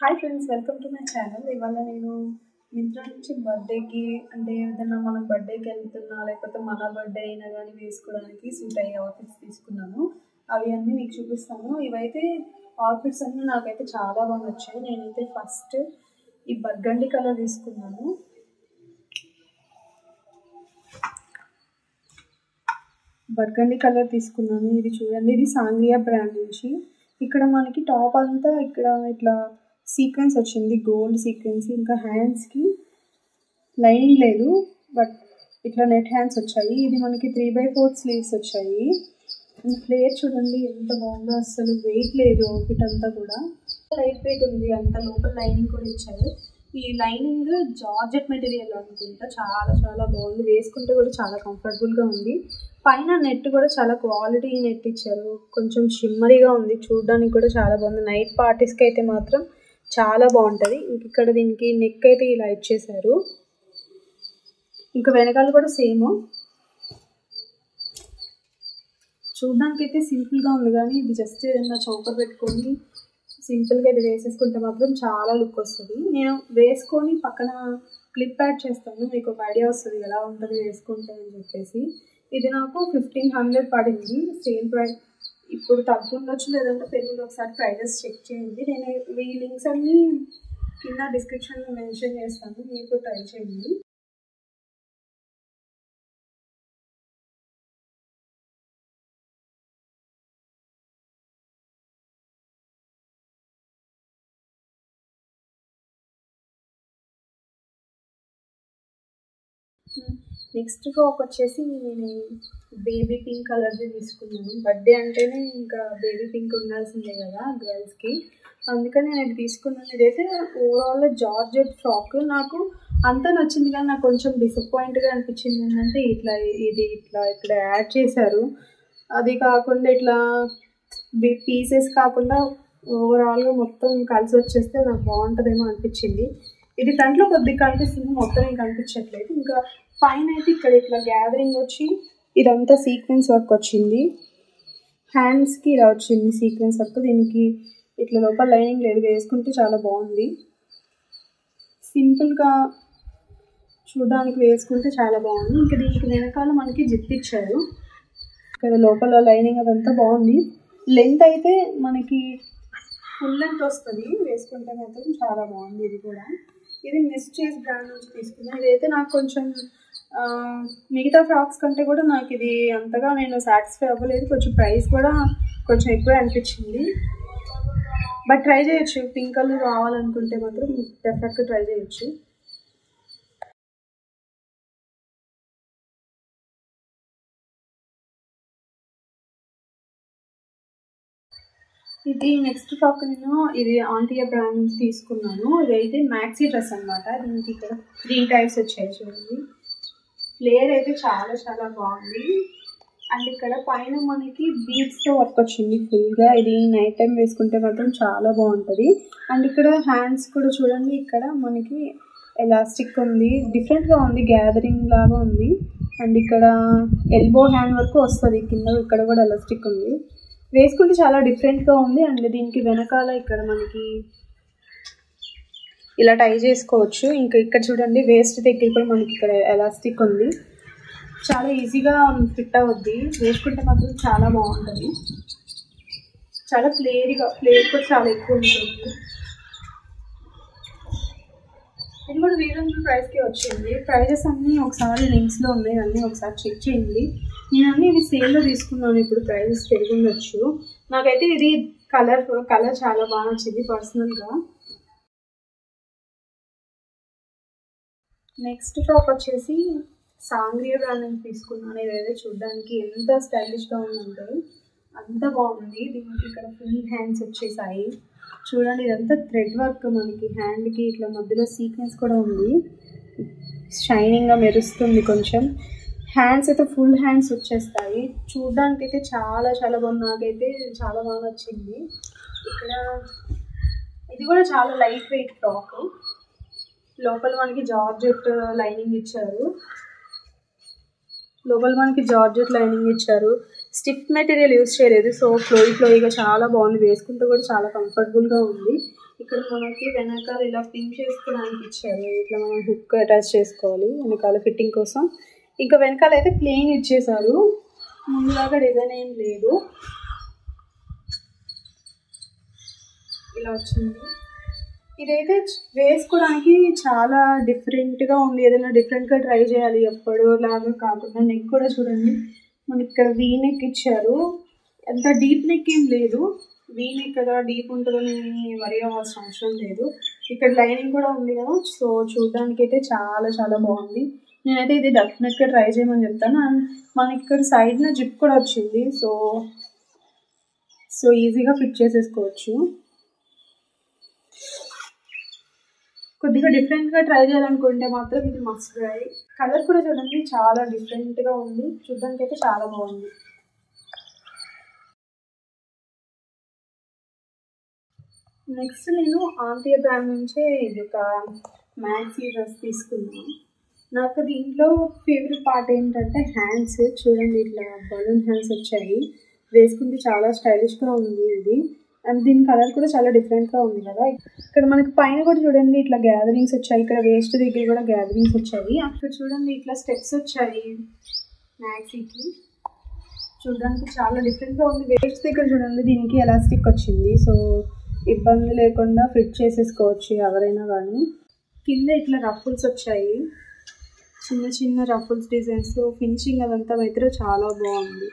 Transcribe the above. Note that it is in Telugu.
Hi friends, welcome to my channel. ఇవాళ నేను మింత్రా నుంచి బర్త్డేకి అంటే ఏదైనా మనం బర్త్డేకి వెళ్తున్నా లేకపోతే మన బర్త్డే అయినా కానీ వేసుకోవడానికి సూట్ అయ్యే అవుట్ఫిట్స్ తీసుకున్నాను. అవి అన్నీ మీకు చూపిస్తాను. ఇవైతే అవుట్ఫిట్స్ అన్నీ నాకైతే చాలా బాగా నచ్చాయి. నేనైతే ఫస్ట్ ఈ బర్గండి కలర్ తీసుకున్నాను. ఇది చూడండి, ఇది సాంగ్రియా బ్రాండ్ నుంచి. ఇక్కడ మనకి టాప్ అంతా ఇక్కడ ఇట్లా సీక్వెన్స్ వచ్చింది, గోల్డ్ సీక్వెన్స్. ఇంకా హ్యాండ్స్కి లైనింగ్ లేదు, బట్ ఇట్లా నెట్ హ్యాండ్స్ వచ్చాయి. ఇది మనకి 3/4 స్లీవ్స్ వచ్చాయి. ఫ్లేర్ చూడండి ఎంత బాగుందో, అసలు వెయిట్ లేదు. అవుట్ఫిట్ అంతా కూడా లైట్ వెయిట్ ఉంది, అంత లోపల లైనింగ్ కూడా ఇచ్చారు. ఈ లైనింగ్ జార్జెట్ మెటీరియల్ అనుకుంటా, చాలా చాలా బాగుంది. వేసుకుంటే కూడా చాలా కంఫర్టబుల్గా ఉంది. పైన నెట్ కూడా చాలా క్వాలిటీ నెట్ ఇచ్చారు, కొంచెం షిమ్మరీగా ఉంది, చూడడానికి కూడా చాలా బాగుంది. నైట్ పార్టీస్కి అయితే మాత్రం చాలా బాగుంటుంది. ఇంక ఇక్కడ దీనికి నెక్ అయితే ఇలా ఇచ్చేసారు. ఇంకా వెనకాల కూడా సేమ్. చూడడానికి అయితే సింపుల్గా ఉంది, కానీ ఇది జస్ట్ ఏదైనా చౌకర్ పెట్టుకొని సింపుల్గా ఇది వేసేసుకుంటే మాత్రం చాలా లుక్ వస్తుంది. నేను వేసుకొని పక్కన క్లిప్ యాడ్ చేస్తాను, మీకు ఒక ఐడియా వస్తుంది ఎలా ఉంటుంది వేసుకుంటే అని చెప్పేసి. ఇది నాకు 1500 పడింది సేల్ ప్రైస్. ఇప్పుడు తగ్గుండొచ్చు, లేదంటే పెరుగులో ఒకసారి ప్రైజెస్ చెక్ చేయండి. నేను ఈ లింక్స్ అన్నీ కింద డిస్క్రిప్షన్లో మెన్షన్ చేస్తాను, మీకు ట్రై చేయండి. నెక్స్ట్ ఫ్రాక్ వచ్చేసి నేను బేబీ పింక్ కలర్ది తీసుకున్నాను. బర్త్డే అంటేనే ఇంకా బేబీ పింక్ ఉండాల్సిందే కదా గర్ల్స్కి, అందుకని నేను ఇది తీసుకున్నాను. ఇదైతే ఓవరాల్ జార్జెట్ ఫ్రాక్. నాకు అంతా నచ్చింది, కానీ నాకు కొంచెం డిసప్పాయింట్గా అనిపించింది ఏంటంటే ఇది ఇక్కడ యాడ్ చేశారు. అది కాకుండా ఇట్లా పీసెస్ కాకుండా ఓవరాల్గా మొత్తం కలిసి వచ్చేస్తే నాకు బాగుంటుందేమో అనిపించింది. ఇది ఫ్రంట్లో కొద్దిగా కనిపిస్తుంది, మొత్తం ఏం కనిపించట్లేదు. ఇంకా పైన అయితే ఇక్కడ ఇట్లా గ్యాదరింగ్ వచ్చి ఇదంతా సీక్వెన్స్ వర్క్ వచ్చింది. హ్యాండ్స్కి ఇలా వచ్చింది సీక్వెన్స్ వర్క్. దీనికి ఇట్లా లోపల లైనింగ్ లేదు, వేసుకుంటే చాలా బాగుంది. సింపుల్గా చూడడానికి వేసుకుంటే చాలా బాగుంది. ఇంకా దీనికి వెనకాల మనకి జిప్ ఇచ్చారు. ఇక్కడ లోపల లైనింగ్ అదంతా బాగుంది. లెంత్ అయితే మనకి ఫుల్ లెంత్ వస్తుంది, వేసుకుంటే మాత్రం చాలా బాగుంది. ఇది కూడా ఇది మిస్చేస్ బ్రాండ్ నుంచి తీసుకున్నాను. ఇదైతే నాకు కొంచెం మిగతా ఫ్రాక్స్ కంటే కూడా నాకు ఇది అంతగా నేను సాటిస్ఫై అవ్వలేదు. కొంచెం ప్రైస్ కూడా కొంచెం ఎక్కువ అనిపించింది, బట్ ట్రై చేయొచ్చు. పింక్ కలర్ కావాలనుకుంటే మాత్రం డెఫినెట్గా ట్రై చేయొచ్చు. ఇది నెక్స్ట్ ఫ్రాక్ నేను ఇది ఆంటియా బ్రాండ్ నుంచి తీసుకున్నాను. ఇదైతే మ్యాక్సీ డ్రెస్ అనమాట. దీనికి ఇక్కడ 3 టైప్స్ వచ్చాయి చూడండి. ఫ్లేర్ అయితే చాలా చాలా బాగుంది. అండ్ ఇక్కడ పైన మనకి బీడ్స్తో వర్క్ వచ్చింది ఫుల్గా. ఇది నైట్ టైం వేసుకుంటే మాత్రం చాలా బాగుంటుంది. అండ్ ఇక్కడ హ్యాండ్స్ కూడా చూడండి, ఇక్కడ మనకి ఎలాస్టిక్ ఉంది, డిఫరెంట్గా ఉంది, గ్యాదరింగ్ లాగా ఉంది. అండ్ ఇక్కడ ఎల్బో హ్యాండ్ వరకు వస్తుంది కింద, ఇక్కడ కూడా ఎలాస్టిక్ ఉంది. వేసుకుంటే చాలా డిఫరెంట్గా ఉంది. అండ్ దీనికి వెనకాల ఇక్కడ మనకి ఇలా టై చేసుకోవచ్చు. ఇంకా ఇక్కడ చూడండి, వేస్ట్ దగ్గర కూడా మనకి ఇక్కడ ఎలాస్టిక్ ఉంది, చాలా ఈజీగా ఫిట్ అవుద్ది. వేసుకుంటే మాత్రం చాలా బాగుంటుంది. చాలా ఫ్లేర్ కూడా చాలా ఎక్కువ ఉంటుంది. ఇది కూడా రీజనబుల్ ప్రైస్కి వచ్చింది. ప్రైజెస్ అన్నీ ఒకసారి లింక్స్లో ఉన్నాయి, అన్నీ ఒకసారి చెక్ చేయండి. నేను అన్నీ ఇది సేల్లో తీసుకున్నాను, ఇప్పుడు ప్రైజెస్ పెరుగుండొచ్చు. నాకైతే ఇది కలర్ చాలా బాగా నచ్చింది పర్సనల్గా. నెక్స్ట్ ఫ్రాక్ వచ్చేసి సాంగ్రియా బ్రాండ్ నుంచి తీసుకున్నాను. ఇదైతే చూడడానికి ఎంత స్టైలిష్గా ఉందంటే అంత బాగుంది. దీనికి ఇక్కడ ఫుల్ హ్యాండ్స్ వచ్చేసాయి చూడండి. ఇదంతా థ్రెడ్ వర్క్, మనకి హ్యాండ్కి ఇట్లా మధ్యలో సీక్వెన్స్ కూడా ఉంది, షైనింగ్గా మెరుస్తుంది కొంచెం. హ్యాండ్స్ అయితే ఫుల్ హ్యాండ్స్ వచ్చేస్తాయి. చూడడానికి అయితే చాలా చాలా బాగుంది, నాకైతే చాలా బాగా నచ్చింది. ఇక్కడ ఇది కూడా చాలా లైట్ వెయిట్ ఫ్రాక్. లోపల మనకి జార్జెట్ లైనింగ్ ఇచ్చారు. స్టిఫ్ మెటీరియల్ యూజ్ చేయలేదు, సో ఫ్లోయిగా చాలా బాగుంది. వేసుకుంటే కూడా చాలా కంఫర్టబుల్గా ఉంది. ఇక్కడ మనకి వెనకాల ఇలా పిన్ చేసుకోవడానికి ఇచ్చారు. ఇట్లా మనం హుక్ అటాచ్ చేసుకోవాలి వెనకాల ఫిట్టింగ్ కోసం. ఇంకా వెనకాల అయితే ప్లెయిన్ ఇచ్చేసారు, ముందులాగా డిజైన్ ఏం లేదు. ఇలా వచ్చింది. ఇదైతే వేసుకోవడానికి చాలా డిఫరెంట్గా ఉంది. ఏదైనా డిఫరెంట్గా ట్రై చేయాలి, ఎప్పుడు లాగా కాకుండా. నెక్ కూడా చూడండి, మనకి ఇక్కడ వీ నెక్ ఇచ్చారు. ఎంత డీప్ నెక్ ఏం లేదు, వీ నెక్ కదా, డీప్ ఉంటుందో నేను వరి అవ్వాల్సిన అవసరం లేదు. ఇక్కడ లైనింగ్ కూడా ఉంది కదా, సో చూడడానికి అయితే చాలా చాలా బాగుంది. నేనైతే ఇది డెఫినెట్గా ట్రై చేయమని చెప్తాను. అండ్ మనకి ఇక్కడ సైడ్న జిప్ కూడా వచ్చింది, సో ఈజీగా ఫిట్ చేసేసుకోవచ్చు. కొద్దిగా డిఫరెంట్గా ట్రై చేయాలనుకుంటే మాత్రం ఇది మస్ట్ ట్రై. కలర్ కూడా చూడండి చాలా డిఫరెంట్గా ఉంది, చూడడానికి అయితే చాలా బాగుంది. నెక్స్ట్ నేను ఆంతియా బ్రాండ్ నుంచే ఇది ఒక మ్యాక్సీ డ్రెస్ తీసుకున్నాను. నాకు దీంట్లో ఫేవరెట్ పార్ట్ ఏంటంటే హ్యాండ్స్. చూడండి ఇట్లా బలూన్ హ్యాండ్స్ వచ్చాయి, వేసుకుంటే చాలా స్టైలిష్గా ఉంది ఇది. అండ్ దీని కలర్ కూడా చాలా డిఫరెంట్గా ఉంది కదా. ఇక్కడ మనకి పైన కూడా చూడండి ఇట్లా గ్యాదరింగ్స్ వచ్చాయి, ఇక్కడ వేస్ట్ దగ్గర కూడా గ్యాదరింగ్స్ వచ్చాయి. అక్కడ చూడండి ఇట్లా స్టెప్స్ వచ్చాయి మ్యాక్సీకి, చూడడానికి చాలా డిఫరెంట్గా ఉంది. వేస్ట్ దగ్గర చూడండి దీనికి ఎలాస్టిక్ వచ్చింది, సో ఇబ్బంది లేకుండా ఫిట్ చేసేసుకోవచ్చు ఎవరైనా కానీ. కింద ఇట్లా రఫుల్స్ వచ్చాయి, చిన్న చిన్న రఫుల్స్ డిజైన్స్. ఫినిషింగ్ అదంతా అయితే చాలా బాగుంది.